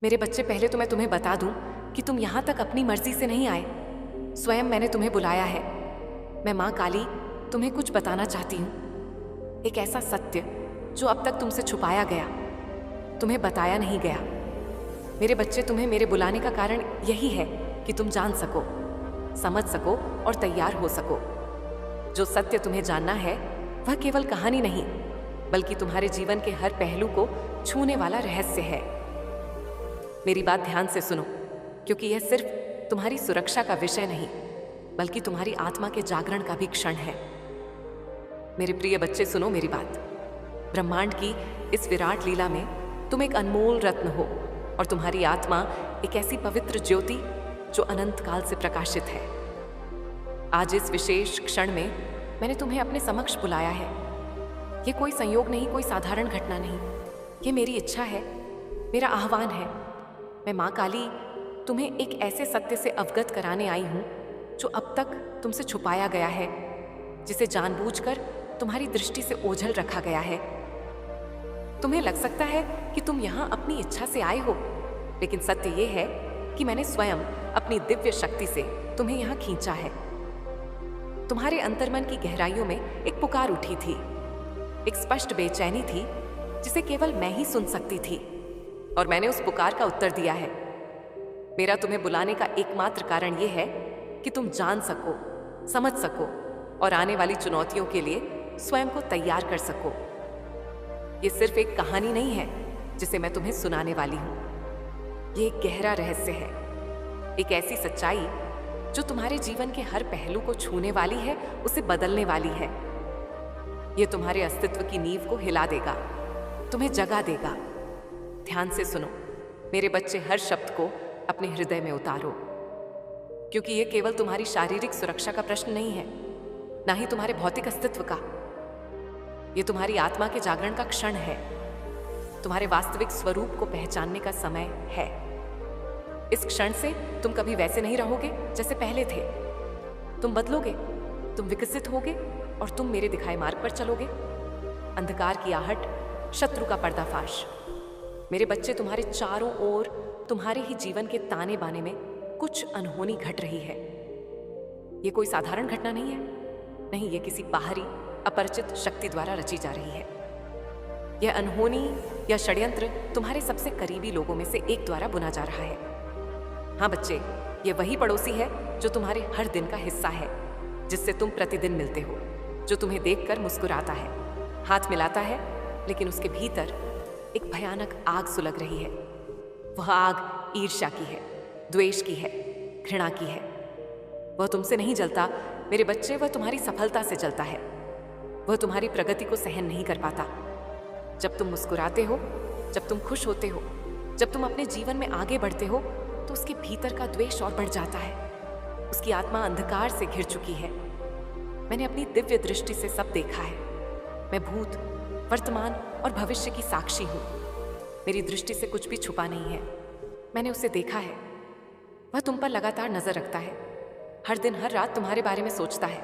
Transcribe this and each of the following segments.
मेरे बच्चे, पहले तो मैं तुम्हें बता दूं कि तुम यहाँ तक अपनी मर्जी से नहीं आए। स्वयं मैंने तुम्हें बुलाया है। मैं माँ काली तुम्हें कुछ बताना चाहती हूँ। एक ऐसा सत्य जो अब तक तुमसे छुपाया गया, तुम्हें बताया नहीं गया। मेरे बच्चे, तुम्हें मेरे बुलाने का कारण यही है कि तुम जान सको, समझ सको और तैयार हो सको। जो सत्य तुम्हें जानना है वह केवल कहानी नहीं, बल्कि तुम्हारे जीवन के हर पहलू को छूने वाला रहस्य है। मेरी बात ध्यान से सुनो, क्योंकि यह सिर्फ तुम्हारी सुरक्षा का विषय नहीं, बल्कि तुम्हारी आत्मा के जागरण का भी क्षण है। मेरे प्रिय बच्चे, सुनो मेरी बात। ब्रह्मांड की इस विराट लीला में तुम एक अनमोल रत्न हो, और तुम्हारी आत्मा एक ऐसी पवित्र ज्योति जो अनंत काल से प्रकाशित है। आज इस विशेष क्षण में मैंने तुम्हें अपने समक्ष बुलाया है। ये कोई संयोग नहीं, कोई साधारण घटना नहीं। ये मेरी इच्छा है, मेरा आह्वान है। मैं माँ काली तुम्हें एक ऐसे सत्य से अवगत कराने आई हूँ जो अब तक तुमसे छुपाया गया है, जिसे जानबूझकर तुम्हारी दृष्टि से ओझल रखा गया है। तुम्हें लग सकता है कि तुम यहाँ अपनी इच्छा से आए हो, लेकिन सत्य ये है कि मैंने स्वयं अपनी दिव्य शक्ति से तुम्हें यहाँ खींचा है। तुम्हारे अंतर्मन की गहराइयों में एक पुकार उठी थी, एक स्पष्ट बेचैनी थी जिसे केवल मैं ही सुन सकती थी, और मैंने उस पुकार का उत्तर दिया है। मेरा तुम्हें बुलाने का एकमात्र कारण यह है कि तुम जान सको, समझ सको और आने वाली चुनौतियों के लिए स्वयं को तैयार कर सको। ये सिर्फ एक कहानी नहीं है जिसे मैं तुम्हें सुनाने वाली हूं। ये एक गहरा रहस्य है, एक ऐसी सच्चाई जो तुम्हारे जीवन के हर पहलू को छूने वाली है, उसे बदलने वाली है। ये तुम्हारे अस्तित्व की नींव को हिला देगा, तुम्हें जगा देगा। ध्यान से सुनो मेरे बच्चे, हर शब्द को अपने हृदय में उतारो, क्योंकि ये केवल तुम्हारी शारीरिक सुरक्षा का प्रश्न नहीं है, ना ही तुम्हारे भौतिक अस्तित्व का। ये तुम्हारी आत्मा के जागरण का क्षण है। तुम्हारे वास्तविक स्वरूप को पहचानने का समय है। इस क्षण से तुम कभी वैसे नहीं रहोगे जैसे पहले थे। तुम बदलोगे, तुम विकसित होगे और तुम मेरे दिखाए मार्ग पर चलोगे। अंधकार की आहट, शत्रु का पर्दाफाश। मेरे बच्चे, तुम्हारे चारों ओर तुम्हारे ही जीवन के ताने बाने में कुछ अनहोनी घट रही है। ये कोई साधारण घटना नहीं है, नहीं, ये किसी बाहरी अपरिचित शक्ति द्वारा रची जा रही है। यह अनहोनी या षड्यंत्र तुम्हारे सबसे करीबी लोगों में से एक द्वारा बुना जा रहा है। हाँ बच्चे, ये वही पड़ोसी है जो तुम्हारे हर दिन का हिस्सा है, जिससे तुम प्रतिदिन मिलते हो, जो तुम्हें देखकर मुस्कुराता है, हाथ मिलाता है, लेकिन उसके भीतर एक भयानक आग सुलग रही है। वह आग ईर्ष्या की है, द्वेष की है, घृणा की है। वह तुमसे नहीं जलता मेरे बच्चे, वह तुम्हारी सफलता से जलता है। वह तुम्हारी प्रगति को सहन नहीं कर पाता। जब तुम मुस्कुराते हो, जब तुम खुश होते हो, जब तुम अपने जीवन में आगे बढ़ते हो, तो उसके भीतर का द्वेष और बढ़ जाता है। उसकी आत्मा अंधकार से घिर चुकी है। मैंने अपनी दिव्य दृष्टि से सब देखा है। मैं भूत, वर्तमान और भविष्य की साक्षी हूँ। मेरी दृष्टि से कुछ भी छुपा नहीं है। मैंने उसे देखा है। वह तुम पर लगातार नजर रखता है, हर दिन हर रात तुम्हारे बारे में सोचता है,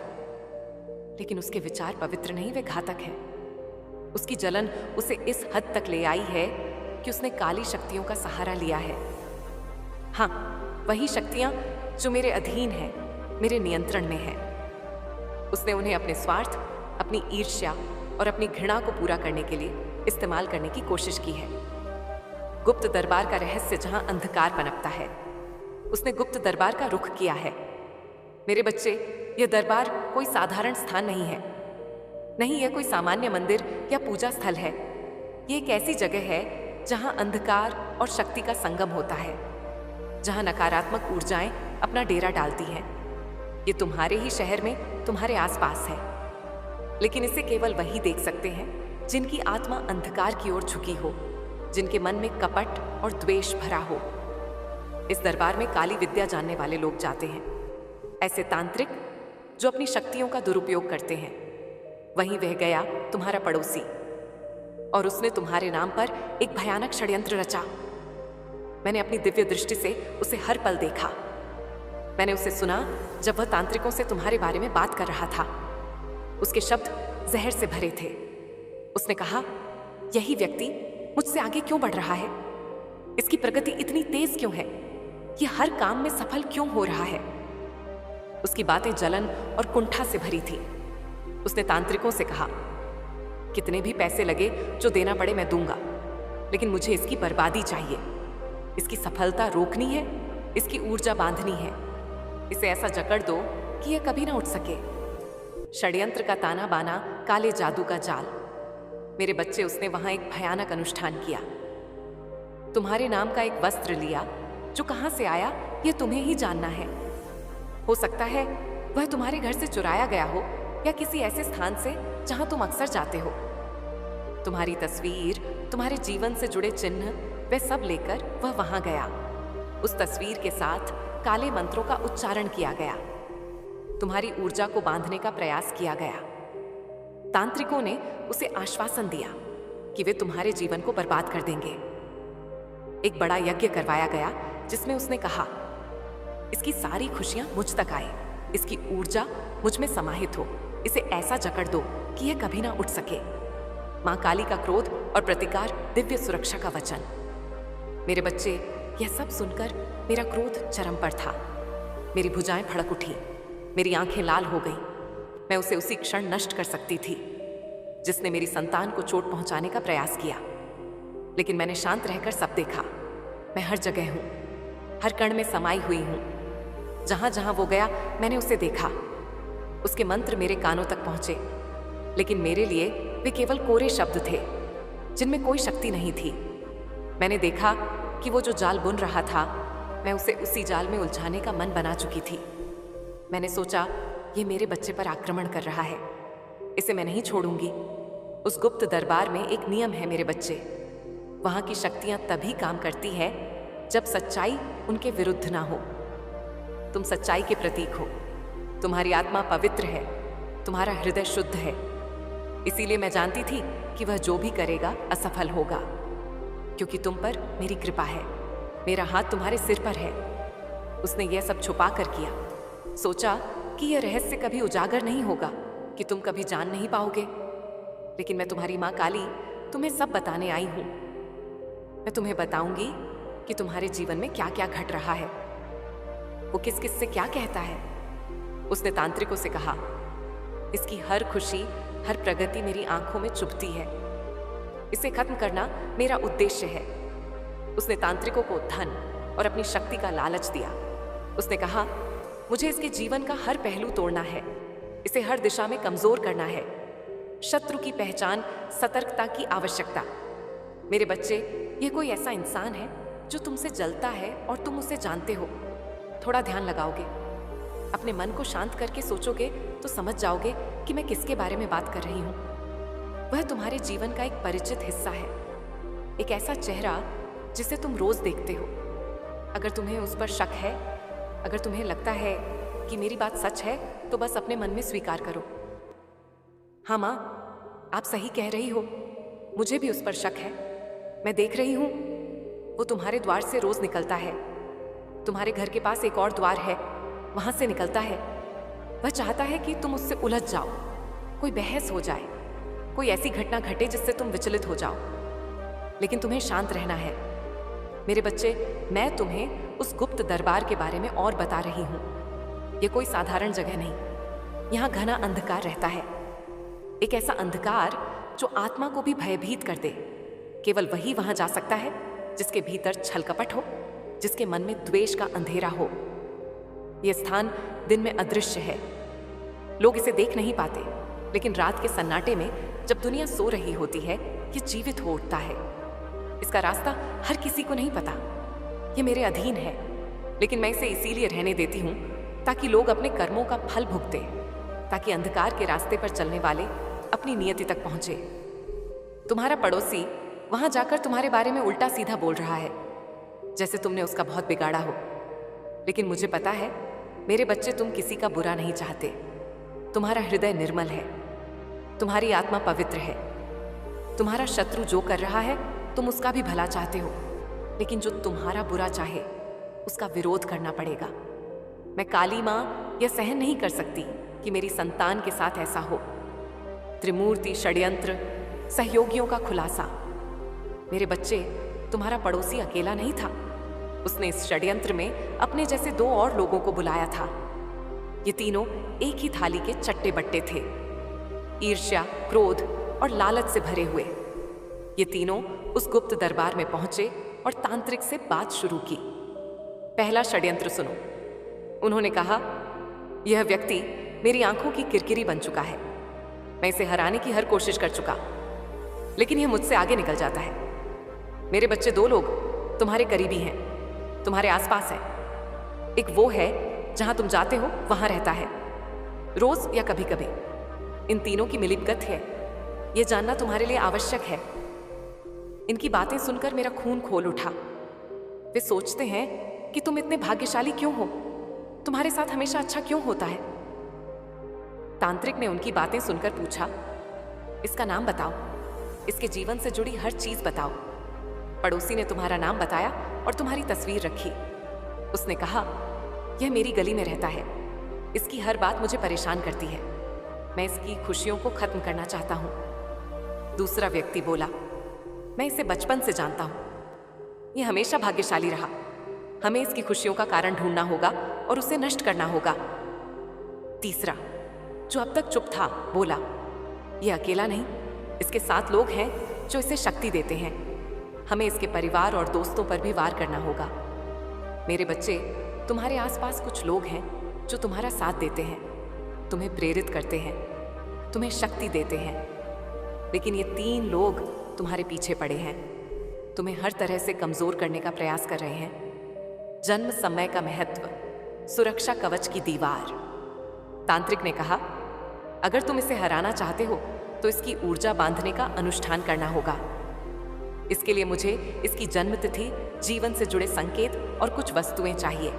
लेकिन उसके विचार पवित्र नहीं, वे घातक हैं। उसकी जलन उसे इस हद तक ले आई है कि उसने काली शक्तियों का सहारा लिया है। हाँ, वही शक्तियां जो मेरे अधीन हैं, मेरे नियंत्रण में हैं। उसने उन्हें अपने स्वार्थ, अपनी ईर्ष्या और अपनी घृणा को पूरा करने के लिए इस्तेमाल करने की कोशिश की है। गुप्त दरबार का रहस्य जहां अंधकार पनपता है, उसने गुप्त दरबार का रुख किया है। मेरे बच्चे, यह दरबार कोई साधारण स्थान नहीं है, नहीं, यह कोई सामान्य मंदिर या पूजा स्थल है। यह एक ऐसी जगह है जहां अंधकार और शक्ति का संगम होता है, जहां नकारात्मक ऊर्जाएं अपना डेरा डालती हैं। ये तुम्हारे ही शहर में, तुम्हारे आसपास है, लेकिन इसे केवल वही देख सकते हैं जिनकी आत्मा अंधकार की ओर झुकी हो, जिनके मन में कपट और द्वेष भरा हो। इस दरबार में काली विद्या जानने वाले लोग जाते हैं, ऐसे तांत्रिक जो अपनी शक्तियों का दुरुपयोग करते हैं। वहीं वह गया तुम्हारा पड़ोसी, और उसने तुम्हारे नाम पर एक भयानक षड्यंत्र रचा। मैंने अपनी दिव्य दृष्टि से उसे हर पल देखा। मैंने उसे सुना जब वह तांत्रिकों से तुम्हारे बारे में बात कर रहा था। उसके शब्द जहर से भरे थे। उसने कहा, यही व्यक्ति मुझसे आगे क्यों बढ़ रहा है? इसकी प्रगति इतनी तेज क्यों है? ये हर काम में सफल क्यों हो रहा है? उसकी बातें जलन और कुंठा से भरी थी। उसने तांत्रिकों से कहा, कितने भी पैसे लगे जो देना पड़े मैं दूंगा, लेकिन मुझे इसकी बर्बादी चाहिए। इसकी सफलता रोकनी है, इसकी ऊर्जा बांधनी है। इसे ऐसा जकड़ दो कि यह कभी ना उठ सके। षड्यंत्र का ताना बाना, काले जादू का जाल। मेरे बच्चे, उसने वहां एक भयानक अनुष्ठान किया। तुम्हारे नाम का एक वस्त्र लिया जो कहां से आया यह तुम्हें ही जानना है। हो सकता है वह तुम्हारे घर से चुराया गया हो या किसी ऐसे स्थान से जहां तुम अक्सर जाते हो। तुम्हारी तस्वीर, तुम्हारे जीवन से जुड़े चिन्ह, वह सब लेकर वह वहां गया। उस तस्वीर के साथ काले मंत्रों का उच्चारण किया गया। तुम्हारी ऊर्जा को बांधने का प्रयास किया गया। तांत्रिकों ने उसे आश्वासन दिया कि वे तुम्हारे जीवन को बर्बाद कर देंगे। एक बड़ा यज्ञ करवाया गया जिसमें उसने कहा, इसकी सारी खुशियां मुझ तक आए, इसकी ऊर्जा मुझ में समाहित हो, इसे ऐसा जकड़ दो कि यह कभी ना उठ सके। मां काली का क्रोध और प्रतिकार, दिव्य सुरक्षा का वचन। मेरे बच्चे, यह सब सुनकर मेरा क्रोध चरम पर था। मेरी भुजाएं भड़क उठी, मेरी आंखें लाल हो गईं। मैं उसे उसी क्षण नष्ट कर सकती थी जिसने मेरी संतान को चोट पहुंचाने का प्रयास किया, लेकिन मैंने शांत रहकर सब देखा। मैं हर जगह हूं, हर कण में समाई हुई हूं। जहां जहां वो गया मैंने उसे देखा। उसके मंत्र मेरे कानों तक पहुंचे, लेकिन मेरे लिए वे केवल कोरे शब्द थे जिनमें कोई शक्ति नहीं थी। मैंने देखा कि वो जो जाल बुन रहा था, मैं उसे उसी जाल में उलझाने का मन बना चुकी थी। मैंने सोचा, ये मेरे बच्चे पर आक्रमण कर रहा है, इसे मैं नहीं छोड़ूंगी। उस गुप्त दरबार में एक नियम है मेरे बच्चे, वहां की शक्तियां तभी काम करती है जब सच्चाई उनके विरुद्ध ना हो। तुम सच्चाई के प्रतीक हो, तुम्हारी आत्मा पवित्र है, तुम्हारा हृदय शुद्ध है। इसीलिए मैं जानती थी कि वह जो भी करेगा असफल होगा, क्योंकि तुम पर मेरी कृपा है, मेरा हाथ तुम्हारे सिर पर है। उसने यह सब छुपा कर किया। सोचा कि यह रहस्य कभी उजागर नहीं होगा, कि तुम कभी जान नहीं पाओगे। लेकिन मैं तुम्हारी माँ काली तुम्हें सब बताने आई हूं। मैं तुम्हें बताऊंगी कि तुम्हारे जीवन में क्या क्या घट रहा है, वो किस किस से क्या कहता है। उसने तांत्रिकों से कहा, इसकी हर खुशी, हर प्रगति मेरी आंखों में चुभती है। इसे खत्म करना मेरा उद्देश्य है। उसने तांत्रिकों को धन और अपनी शक्ति का लालच दिया। उसने कहा, मुझे इसके जीवन का हर पहलू तोड़ना है, इसे हर दिशा में कमजोर करना है। शत्रु की पहचान, सतर्कता की आवश्यकता। मेरे बच्चे, ये कोई ऐसा इंसान है जो तुमसे जलता है और तुम उसे जानते हो। थोड़ा ध्यान लगाओगे, अपने मन को शांत करके सोचोगे तो समझ जाओगे कि मैं किसके बारे में बात कर रही हूं। वह तुम्हारे जीवन का एक परिचित हिस्सा है, एक ऐसा चेहरा जिसे तुम रोज देखते हो। अगर तुम्हें उस पर शक है, अगर तुम्हें लगता है कि मेरी बात सच है, तो बस अपने मन में स्वीकार करो। हाँ माँ, आप सही कह रही हो, मुझे भी उस पर शक है। मैं देख रही हूं, वो तुम्हारे द्वार से रोज निकलता है। तुम्हारे घर के पास एक और द्वार है, वहां से निकलता है। वह चाहता है कि तुम उससे उलझ जाओ, कोई बहस हो जाए, कोई ऐसी घटना घटे जिससे तुम विचलित हो जाओ। लेकिन तुम्हें शांत रहना है। मेरे बच्चे, मैं तुम्हें उस गुप्त दरबार के बारे में और बता रही हूं। यह कोई साधारण जगह नहीं, यहां घना अंधकार रहता है। एक ऐसा अंधकार जो आत्मा को भी भयभीत कर दे। केवल वही वहां जा सकता है जिसके भीतर छल कपट हो, जिसके मन में द्वेष का अंधेरा हो। यह स्थान दिन में अदृश्य है, लोग इसे देख नहीं पाते, लेकिन रात के सन्नाटे में जब दुनिया सो रही होती है, यह जीवित हो उठता है। इसका रास्ता हर किसी को नहीं पता, यह मेरे अधीन है, लेकिन मैं इसे इसीलिए रहने देती हूं ताकि लोग अपने कर्मों का फल भुगते, ताकि अंधकार के रास्ते पर चलने वाले अपनी नियति तक पहुंचे। तुम्हारा पड़ोसी वहां जाकर तुम्हारे बारे में उल्टा सीधा बोल रहा है, जैसे तुमने उसका बहुत बिगाड़ा हो। लेकिन मुझे पता है, मेरे बच्चे, तुम किसी का बुरा नहीं चाहते। तुम्हारा हृदय निर्मल है, तुम्हारी आत्मा पवित्र है। तुम्हारा शत्रु जो कर रहा है, तुम उसका भी भला चाहते हो, लेकिन जो तुम्हारा बुरा चाहे उसका विरोध करना पड़ेगा। मैं काली माँ यह सहन नहीं कर सकती कि मेरी संतान के साथ ऐसा हो। त्रिमूर्ति, षड्यंत्र, सहयोगियों का खुलासा। मेरे बच्चे, तुम्हारा पड़ोसी अकेला नहीं था। उसने इस षड्यंत्र में अपने जैसे 2 और लोगों को बुलाया था। ये तीनों एक ही थाली के चट्टे बट्टे थे, ईर्ष्या, क्रोध और लालच से भरे हुए। ये तीनों उस गुप्त दरबार में पहुंचे और तांत्रिक से बात शुरू की। पहला षड्यंत्र सुनो। उन्होंने कहा, यह व्यक्ति मेरी आंखों की किरकिरी बन चुका है। मैं इसे हराने की हर कोशिश कर चुका, लेकिन यह मुझसे आगे निकल जाता है। मेरे बच्चे 2 लोग तुम्हारे करीबी हैं, तुम्हारे आसपास हैं। एक वो है जहां तुम जाते हो वहां रहता है, रोज या कभी कभी। इन तीनों की मिलीभगत है, यह जानना तुम्हारे लिए आवश्यक है। इनकी बातें सुनकर मेरा खून खोल उठा। वे सोचते हैं कि तुम इतने भाग्यशाली क्यों हो, तुम्हारे साथ हमेशा अच्छा क्यों होता है। तांत्रिक ने उनकी बातें सुनकर पूछा, इसका नाम बताओ, इसके जीवन से जुड़ी हर चीज बताओ। पड़ोसी ने तुम्हारा नाम बताया और तुम्हारी तस्वीर रखी। उसने कहा, यह मेरी गली में रहता है, इसकी हर बात मुझे परेशान करती है। मैं इसकी खुशियों को खत्म करना चाहता हूं। दूसरा व्यक्ति बोला, मैं इसे बचपन से जानता हूं, यह हमेशा भाग्यशाली रहा। हमें इसकी खुशियों का कारण ढूंढना होगा और उसे नष्ट करना होगा। तीसरा, जो अब तक चुप था, बोला, यह अकेला नहीं, इसके 7 लोग हैं जो इसे शक्ति देते हैं। हमें इसके परिवार और दोस्तों पर भी वार करना होगा। मेरे बच्चे, तुम्हारे आसपास कुछ लोग हैं जो तुम्हारा साथ देते हैं, तुम्हें प्रेरित करते हैं, तुम्हें शक्ति देते हैं। लेकिन ये 3 लोग तुम्हारे पीछे पड़े हैं, तुम्हें हर तरह से कमजोर करने का प्रयास कर रहे हैं। जन्म समय का महत्व, सुरक्षा कवच की दीवार। तांत्रिक ने कहा, अगर तुम इसे हराना चाहते हो तो इसकी ऊर्जा बांधने का अनुष्ठान करना होगा। इसके लिए मुझे इसकी जन्म तिथि, जीवन से जुड़े संकेत और कुछ वस्तुएं चाहिए।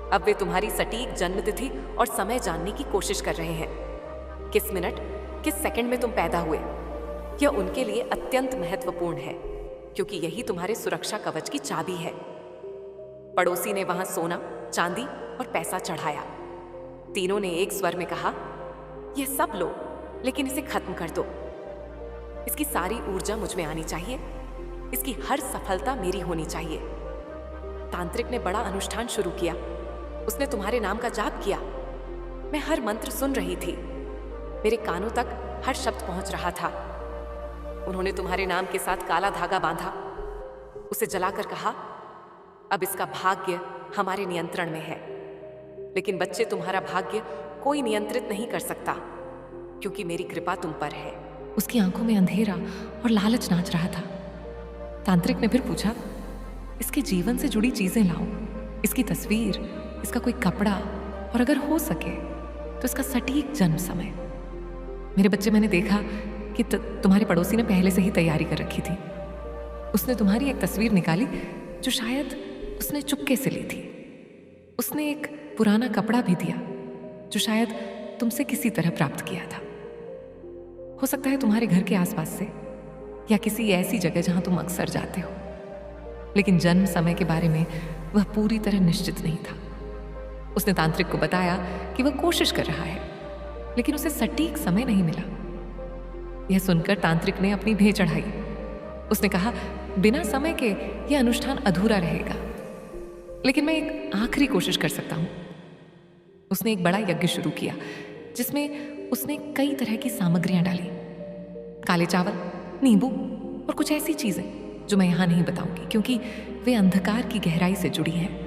अब वे तुम्हारी सटीक जन्म तिथि और समय जानने की कोशिश कर रहे हैं। किस मिनट, किस सेकंड में तुम पैदा हुए, यह उनके लिए अत्यंत महत्वपूर्ण है, क्योंकि यही तुम्हारे सुरक्षा कवच की चाबी है। पड़ोसी ने वहां सोना, चांदी और पैसा चढ़ाया। तीनों ने एक स्वर में कहा, यह सब लो, लेकिन इसे खत्म कर दो। इसकी सारी ऊर्जा मुझ में आनी चाहिए, इसकी हर सफलता मेरी होनी चाहिए। तांत्रिक ने बड़ा अनुष्ठान शुरू किया। उसने तुम्हारे नाम का जाप किया। मैं हर मंत्र सुन रही थी, मेरे कानों तक हर शब्द पहुंच रहा था। उन्होंने तुम्हारे नाम के साथ काला धागा बांधा, उसे जलाकर कहा, अब इसका भाग्य हमारे नियंत्रण में है। लेकिन बच्चे, तुम्हारा भाग्य कोई नियंत्रित नहीं कर सकता, क्योंकि मेरी कृपा तुम पर है। उसकी आंखों में अंधेरा और लालच नाच रहा था। तांत्रिक ने फिर पूछा, इसके जीवन से जुड़ी चीजें लाओ, इसकी तस्वीर, इसका कोई कपड़ा, और अगर हो सके तो इसका सटीक जन्म समय। मेरे बच्चे, मैंने देखा कि तुम्हारे पड़ोसी ने पहले से ही तैयारी कर रखी थी। उसने तुम्हारी एक तस्वीर निकाली जो शायद उसने चुपके से ली थी। उसने एक पुराना कपड़ा भी दिया जो शायद तुमसे किसी तरह प्राप्त किया था। हो सकता है तुम्हारे घर के आसपास से, या किसी ऐसी जगह जहां तुम अक्सर जाते हो। लेकिन जन्म समय के बारे में वह पूरी तरह निश्चित नहीं था। उसने तांत्रिक को बताया कि वह कोशिश कर रहा है, लेकिन उसे सटीक समय नहीं मिला। यह सुनकर तांत्रिक ने अपनी भें चढ़ाई। उसने कहा, बिना समय के यह अनुष्ठान अधूरा रहेगा, लेकिन मैं एक आखिरी कोशिश कर सकता हूं। उसने एक बड़ा यज्ञ शुरू किया, जिसमें उसने कई तरह की सामग्रियां डाली, काले चावल, नींबू और कुछ ऐसी चीजें जो मैं यहां नहीं बताऊंगी, क्योंकि वे अंधकार की गहराई से जुड़ी हैं।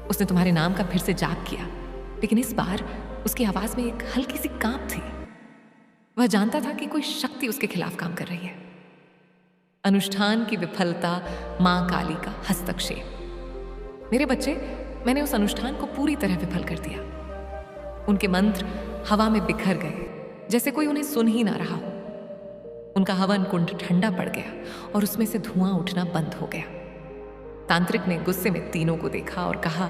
उसने तुम्हारे नाम का फिर से जाप किया, लेकिन इस बार उसकी आवाज में एक हल्की सी कांप थी। वह जानता था कि कोई शक्ति उसके खिलाफ काम कर रही है। अनुष्ठान की विफलता, मां काली का हस्तक्षेप। मेरे बच्चे, मैंने उस अनुष्ठान को पूरी तरह विफल कर दिया। उनके मंत्र हवा में बिखर गए, जैसे कोई उन्हें सुन ही ना रहा हो। उनका हवन कुंड ठंडा पड़ गया और उसमें से धुआं उठना बंद हो गया। तांत्रिक ने गुस्से में तीनों को देखा और कहा,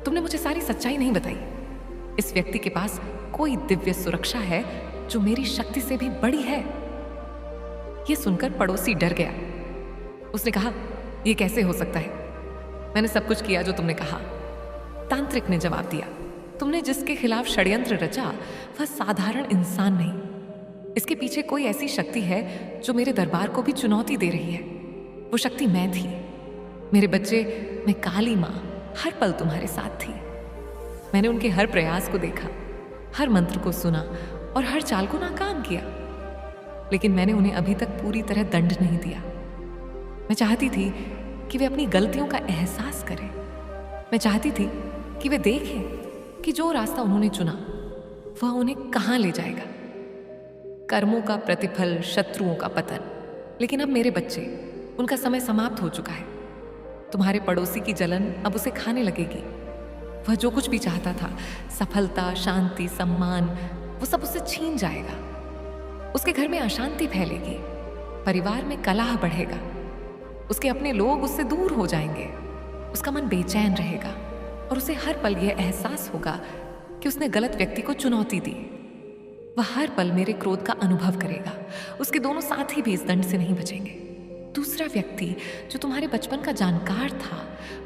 तुमने मुझे सारी सच्चाई नहीं बताई। इस व्यक्ति के पास कोई दिव्य सुरक्षा है जो मेरी शक्ति से भी बड़ी है। यह सुनकर पड़ोसी डर गया। उसने कहा, यह कैसे हो सकता है? मैंने सब कुछ किया जो तुमने कहा। तांत्रिक ने जवाब दिया, तुमने जिसके खिलाफ षड्यंत्र रचा वह साधारण इंसान नहीं। इसके पीछे कोई ऐसी शक्ति है जो मेरे दरबार को भी चुनौती दे रही है। वो शक्ति मैं थी। मेरे बच्चे, मैं काली माँ हर पल तुम्हारे साथ थी। मैंने उनके हर प्रयास को देखा, हर मंत्र को सुना और हर चाल को नाकाम किया, लेकिन मैंने उन्हें अभी तक पूरी तरह दंड नहीं दिया। मैं चाहती थी कि वे अपनी गलतियों का एहसास करें। मैं चाहती थी कि वे देखें कि जो रास्ता उन्होंने चुना वह उन्हें कहाँ ले जाएगा। कर्मों का प्रतिफल, शत्रुओं का पतन। लेकिन अब मेरे बच्चे, उनका समय समाप्त हो चुका है। तुम्हारे पड़ोसी की जलन अब उसे खाने लगेगी। वह जो कुछ भी चाहता था, सफलता, शांति, सम्मान, वो सब उससे छीन जाएगा। उसके घर में अशांति फैलेगी, परिवार में कलह बढ़ेगा, उसके अपने लोग उससे दूर हो जाएंगे। उसका मन बेचैन रहेगा और उसे हर पल यह एहसास होगा कि उसने गलत व्यक्ति को चुनौती दी। वह हर पल मेरे क्रोध का अनुभव करेगा। उसके दोनों साथी भी इस दंड से नहीं बचेंगे। दूसरा व्यक्ति जो तुम्हारे बचपन का जानकार था,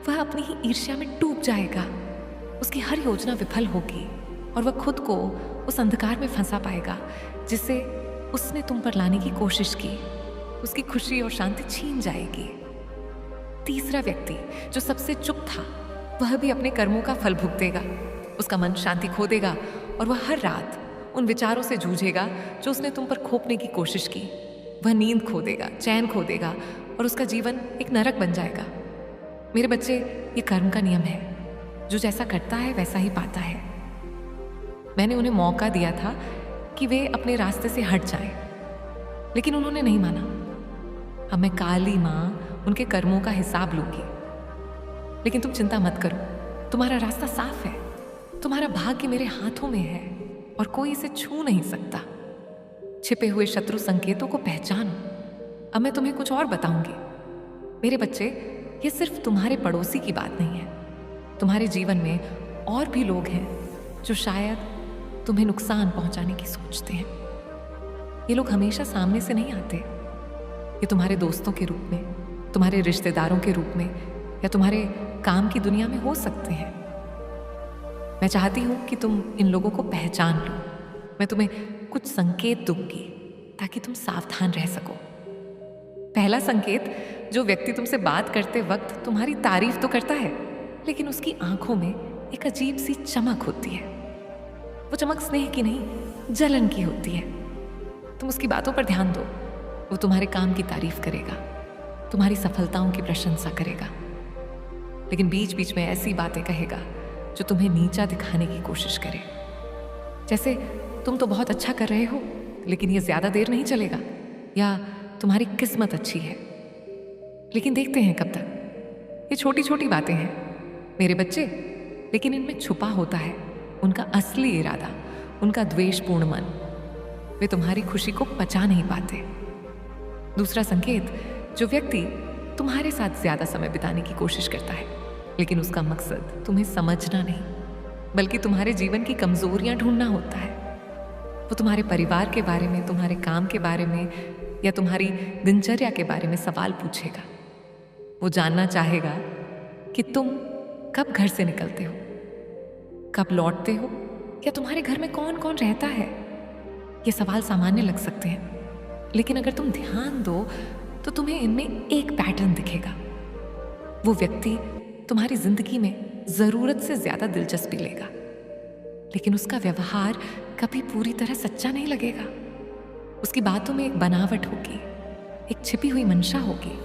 वह अपनी ही ईर्ष्या में डूब जाएगा। उसकी हर योजना विफल होगी और वह खुद को उस अंधकार में फंसा पाएगा जिसे उसने तुम पर लाने की कोशिश की। उसकी खुशी और शांति छीन जाएगी। तीसरा व्यक्ति जो सबसे चुप था, वह भी अपने कर्मों का फल भुगतेगा। उसका मन शांति खो देगा और वह हर रात उन विचारों से जूझेगा जो उसने तुम पर खोपने की कोशिश की। वह नींद खो देगा, चैन खो देगा और उसका जीवन एक नरक बन जाएगा। मेरे बच्चे, ये कर्म का नियम है। जो जैसा करता है वैसा ही पाता है। मैंने उन्हें मौका दिया था कि वे अपने रास्ते से हट जाएं, लेकिन उन्होंने नहीं माना। अब मैं काली माँ उनके कर्मों का हिसाब लूंगी। लेकिन तुम चिंता मत करो, तुम्हारा रास्ता साफ है। तुम्हारा भाग्य मेरे हाथों में है और कोई इसे छू नहीं सकता। छिपे हुए शत्रु संकेतों को पहचानो। अब मैं तुम्हें कुछ और बताऊंगी। मेरे बच्चे, ये सिर्फ तुम्हारे पड़ोसी की बात नहीं है। तुम्हारे जीवन में और भी लोग हैं जो शायद तुम्हें नुकसान पहुंचाने की सोचते हैं। ये लोग हमेशा सामने से नहीं आते। ये तुम्हारे दोस्तों के रूप में, तुम्हारे रिश्तेदारों के रूप में या तुम्हारे काम की दुनिया में हो सकते हैं। मैं चाहती हूं कि तुम इन लोगों को पहचान लो। मैं तुम्हें कुछ संकेत दूंगी ताकि तुम सावधान रह सको। पहला संकेत, जो व्यक्ति तुमसे बात करते वक्त तुम्हारी तारीफ तो करता है, लेकिन उसकी आंखों में एक अजीब सी चमक होती है। वो चमक स्नेह की नहीं, जलन की होती है। तुम उसकी बातों पर ध्यान दो। वो तुम्हारे काम की तारीफ करेगा, तुम्हारी सफलताओं की प्रशंसा करेगा, लेकिन बीच बीच में ऐसी बातें कहेगा जो तुम्हें नीचा दिखाने की कोशिश करे। जैसे, तुम तो बहुत अच्छा कर रहे हो, लेकिन ये ज्यादा देर नहीं चलेगा, या तुम्हारी किस्मत अच्छी है, लेकिन देखते हैं कब तक। ये छोटी छोटी बातें हैं मेरे बच्चे, लेकिन इनमें छुपा होता है उनका असली इरादा, उनका द्वेषपूर्ण मन। वे तुम्हारी खुशी को पचा नहीं पाते। दूसरा संकेत, जो व्यक्ति तुम्हारे साथ ज्यादा समय बिताने की कोशिश करता है, लेकिन उसका मकसद तुम्हें समझना नहीं, बल्कि तुम्हारे जीवन की कमजोरियां ढूंढना होता है। वो तुम्हारे परिवार के बारे में, तुम्हारे काम के बारे में या तुम्हारी दिनचर्या के बारे में सवाल पूछेगा। वो जानना चाहेगा कि तुम कब घर से निकलते हो, कब लौटते हो, या तुम्हारे घर में कौन कौन रहता है। ये सवाल सामान्य लग सकते हैं, लेकिन अगर तुम ध्यान दो तो तुम्हें इनमें एक पैटर्न दिखेगा। वो व्यक्ति तुम्हारी जिंदगी में जरूरत से ज्यादा दिलचस्पी लेगा, लेकिन उसका व्यवहार कभी पूरी तरह सच्चा नहीं लगेगा। उसकी बातों में एक बनावट होगी, एक छिपी हुई मंशा होगी।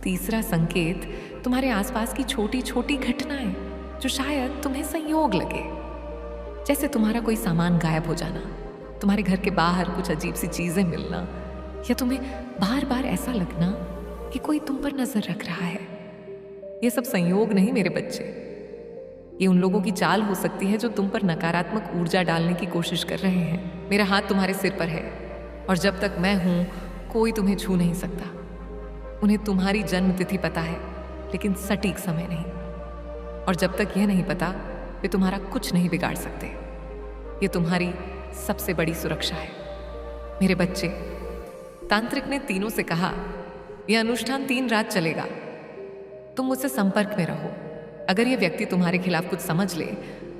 तीसरा संकेत, तुम्हारे आसपास की छोटी छोटी घटनाएं जो शायद तुम्हें संयोग लगे। जैसे तुम्हारा कोई सामान गायब हो जाना, तुम्हारे घर के बाहर कुछ अजीब सी चीजें मिलना, या तुम्हें बार बार ऐसा लगना कि कोई तुम पर नजर रख रहा है। ये सब संयोग नहीं मेरे बच्चे। ये उन लोगों की चाल हो सकती है जो तुम पर नकारात्मक ऊर्जा डालने की कोशिश कर रहे हैं। मेरा हाथ तुम्हारे सिर पर है और जब तक मैं हूं, कोई तुम्हें छू नहीं सकता। उन्हें तुम्हारी जन्म तिथि पता है, लेकिन सटीक समय नहीं। और जब तक यह नहीं पता, वे तुम्हारा कुछ नहीं बिगाड़ सकते। ये तुम्हारी सबसे बड़ी सुरक्षा है मेरे बच्चे। तांत्रिक ने तीनों से कहा, यह अनुष्ठान 3 रात चलेगा। तुम मुझसे संपर्क में रहो। अगर यह व्यक्ति तुम्हारे खिलाफ कुछ समझ ले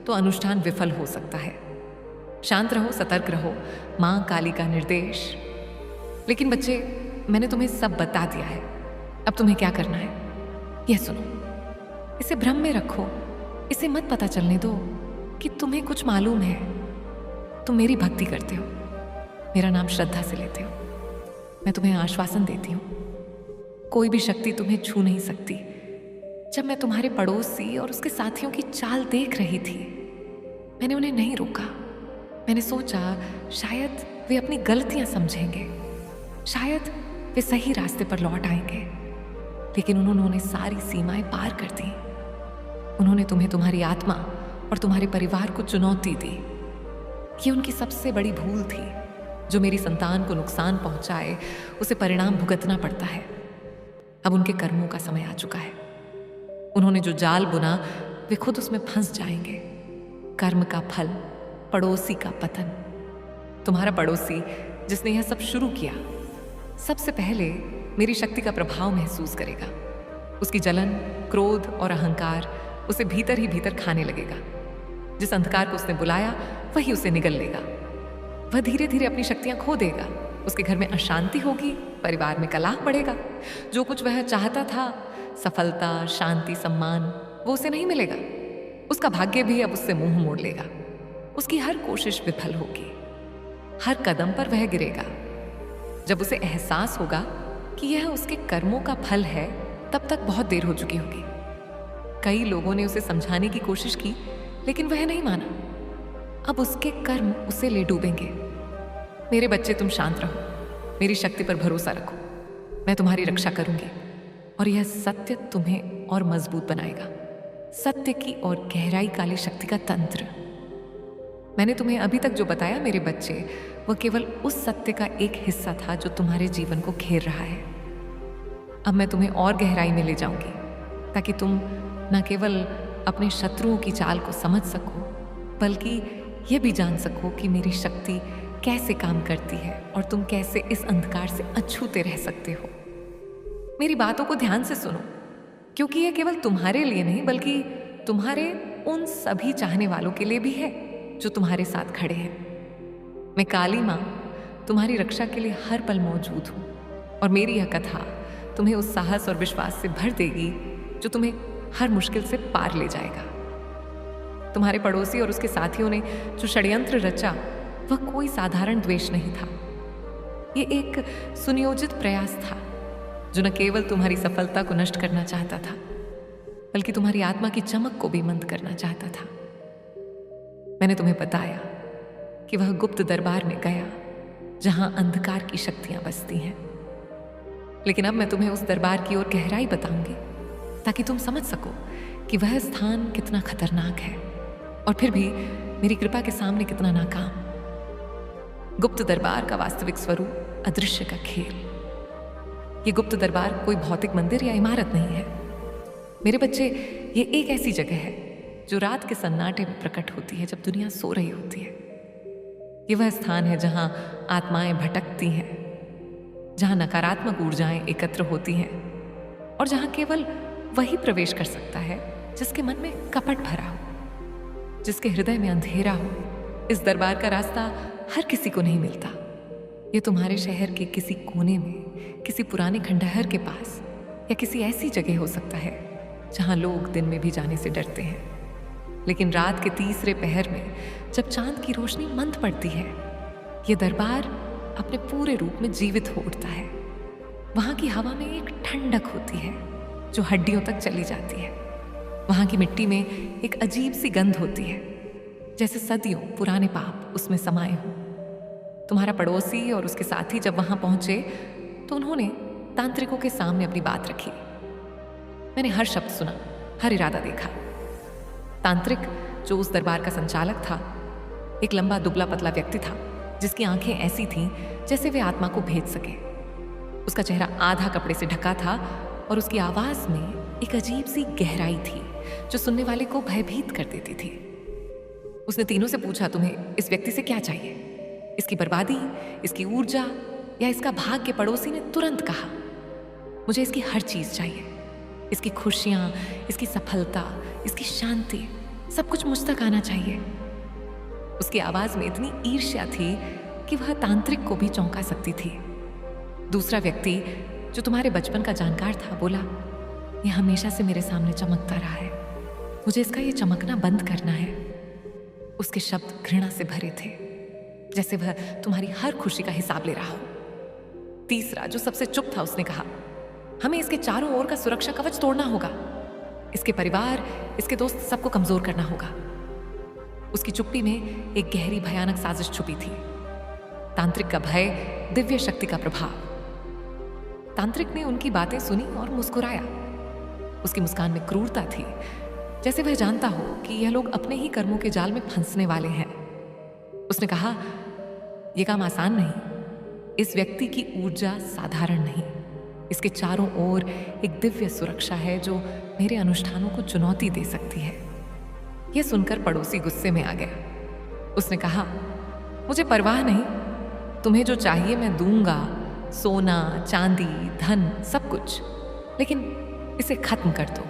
तो अनुष्ठान विफल हो सकता है। शांत रहो, सतर्क रहो, मां काली का निर्देश। लेकिन बच्चे, मैंने तुम्हें सब बता दिया है। अब तुम्हें क्या करना है यह सुनो। इसे भ्रम में रखो, इसे मत पता चलने दो कि तुम्हें कुछ मालूम है। तुम मेरी भक्ति करते हो, मेरा नाम श्रद्धा से लेते हो। मैं तुम्हें आश्वासन देती हूँ, कोई भी शक्ति तुम्हें छू नहीं सकती। जब मैं तुम्हारे पड़ोसी और उसके साथियों की चाल देख रही थी, मैंने उन्हें नहीं रोका। मैंने सोचा शायद वे अपनी गलतियां समझेंगे, शायद वे सही रास्ते पर लौट आएंगे। लेकिन उन्होंने सारी सीमाएं पार कर दी। उन्होंने तुम्हें, तुम्हारी आत्मा और तुम्हारे परिवार को चुनौती दी। ये उनकी सबसे बड़ी भूल थी। जो मेरी संतान को नुकसान पहुंचाए उसे परिणाम भुगतना पड़ता है। अब उनके कर्मों का समय आ चुका है। उन्होंने जो जाल बुना वे खुद उसमें फंस जाएंगे। कर्म का फल, पड़ोसी का पतन। तुम्हारा पड़ोसी जिसने यह सब शुरू किया, सबसे पहले मेरी शक्ति का प्रभाव महसूस करेगा। उसकी जलन, क्रोध और अहंकार उसे भीतर ही भीतर खाने लगेगा। जिस अंधकार को उसने बुलाया वही उसे निगल लेगा। वह धीरे धीरे अपनी शक्तियां खो देगा। उसके घर में अशांति होगी, परिवार में कलह बढ़ेगा। जो कुछ वह चाहता था, सफलता, शांति, सम्मान, वो उसे नहीं मिलेगा। उसका भाग्य भी अब उससे मुंह मोड़ लेगा। उसकी हर कोशिश विफल होगी। हर कदम पर वह गिरेगा। जब उसे एहसास होगा कि यह उसके कर्मों का फल है, तब तक बहुत देर हो चुकी होगी। कई लोगों ने उसे समझाने की कोशिश की, लेकिन वह नहीं माना। अब उसके कर्म उसे ले डूबेंगे। मेरे बच्चे, तुम शांत रहो, मेरी शक्ति पर भरोसा रखो। मैं तुम्हारी रक्षा करूंगी और यह सत्य तुम्हें और मजबूत बनाएगा। सत्य की और गहराई काली शक्ति का तंत्र। मैंने तुम्हें अभी तक जो बताया मेरे बच्चे, वह केवल उस सत्य का एक हिस्सा था जो तुम्हारे जीवन को घेर रहा है। अब मैं तुम्हें और गहराई में ले जाऊंगी ताकि तुम न केवल अपने शत्रुओं की चाल को समझ सको, बल्कि यह भी जान सको कि मेरी शक्ति कैसे काम करती है और तुम कैसे इस अंधकार से अछूते रह सकते हो। मेरी बातों को ध्यान से सुनो, क्योंकि यह केवल तुम्हारे लिए नहीं बल्कि तुम्हारे उन सभी चाहने वालों के लिए भी है जो तुम्हारे साथ खड़े हैं। मैं काली माँ तुम्हारी रक्षा के लिए हर पल मौजूद हूँ और मेरी यह कथा तुम्हें उस साहस और विश्वास से भर देगी जो तुम्हें हर मुश्किल से पार ले जाएगा। तुम्हारे पड़ोसी और उसके साथियों ने जो षड्यंत्र रचा, वह कोई साधारण द्वेष नहीं था। ये एक सुनियोजित प्रयास था जो न केवल तुम्हारी सफलता को नष्ट करना चाहता था, बल्कि तुम्हारी आत्मा की चमक को भी मंद करना चाहता था। मैंने तुम्हें बताया कि वह गुप्त दरबार में गया जहां अंधकार की शक्तियां बसती हैं। लेकिन अब मैं तुम्हें उस दरबार की ओर गहराई बताऊंगी ताकि तुम समझ सको कि वह स्थान कितना खतरनाक है और फिर भी मेरी कृपा के सामने कितना नाकाम। गुप्त दरबार का वास्तविक स्वरूप अदृश्य का खेल। ये गुप्त दरबार कोई भौतिक मंदिर या इमारत नहीं है मेरे बच्चे। ये एक ऐसी जगह है जो रात के सन्नाटे में प्रकट होती है जब दुनिया सो रही होती है। ये वह स्थान है जहां आत्माएं भटकती हैं, जहां नकारात्मक ऊर्जाएं एकत्र होती हैं और जहां केवल वही प्रवेश कर सकता है जिसके मन में कपट भरा हो, जिसके हृदय में अंधेरा हो। इस दरबार का रास्ता हर किसी को नहीं मिलता। ये तुम्हारे शहर के किसी कोने में, किसी पुराने खंडहर के पास या किसी ऐसी जगह हो सकता है जहां लोग दिन में भी जाने से डरते हैं। लेकिन रात के तीसरे पहर में जब चांद की रोशनी मंद पड़ती है, ये दरबार अपने पूरे रूप में जीवित हो उठता है। वहां की हवा में एक ठंडक होती है जो हड्डियों तक चली जाती है। वहां की मिट्टी में एक अजीब सी गंध होती है, जैसे सदियों पुराने पाप उसमें समाये हों। तुम्हारा पड़ोसी और उसके साथी जब वहां पहुंचे तो उन्होंने तांत्रिकों के सामने अपनी बात रखी। मैंने हर शब्द सुना, हर इरादा देखा। तांत्रिक जो उस दरबार का संचालक था, एक लंबा दुबला पतला व्यक्ति था जिसकी आंखें ऐसी थीं जैसे वे आत्मा को भेद सके। उसका चेहरा आधा कपड़े से ढका था और उसकी आवाज में एक अजीब सी गहराई थी जो सुनने वाले को भयभीत कर देती थी। उसने तीनों से पूछा, तुम्हें इस व्यक्ति से क्या चाहिए? इसकी बर्बादी, इसकी ऊर्जा या इसका भाग्य? पड़ोसी ने तुरंत कहा, मुझे इसकी हर चीज चाहिए। इसकी खुशियां, इसकी सफलता, इसकी शांति, सब कुछ मुझ तक आना चाहिए। उसकी आवाज में इतनी ईर्ष्या थी कि वह तांत्रिक को भी चौंका सकती थी। दूसरा व्यक्ति जो तुम्हारे बचपन का जानकार था, बोला, ये हमेशा से मेरे सामने चमकता रहा है, मुझे इसका ये चमकना बंद करना है। उसके शब्द घृणा से भरे थे, जैसे वह तुम्हारी हर खुशी का हिसाब ले रहा हो। तीसरा, जो सबसे चुप था, उसने कहा, हमें इसके चारों ओर का सुरक्षा कवच तोड़ना होगा। इसके परिवार, इसके दोस्त, सबको कमजोर करना होगा। उसकी चुप्पी में एक गहरी भयानक साजिश छुपी थी। तांत्रिक का भय, दिव्य शक्ति का प्रभाव। तांत्रिक ने उनकी बातें सुनी और मुस्कुराया। उसकी मुस्कान में क्रूरता थी, जैसे वह जानता हो कि यह लोग अपने ही कर्मों के जाल में फंसने वाले हैं। उसने कहा, यह काम आसान नहीं। इस व्यक्ति की ऊर्जा साधारण नहीं। इसके चारों ओर एक दिव्य सुरक्षा है जो मेरे अनुष्ठानों को चुनौती दे सकती है। यह सुनकर पड़ोसी गुस्से में आ गया। उसने कहा, मुझे परवाह नहीं, तुम्हें जो चाहिए मैं दूंगा, सोना, चांदी, धन, सब कुछ, लेकिन इसे खत्म कर दो।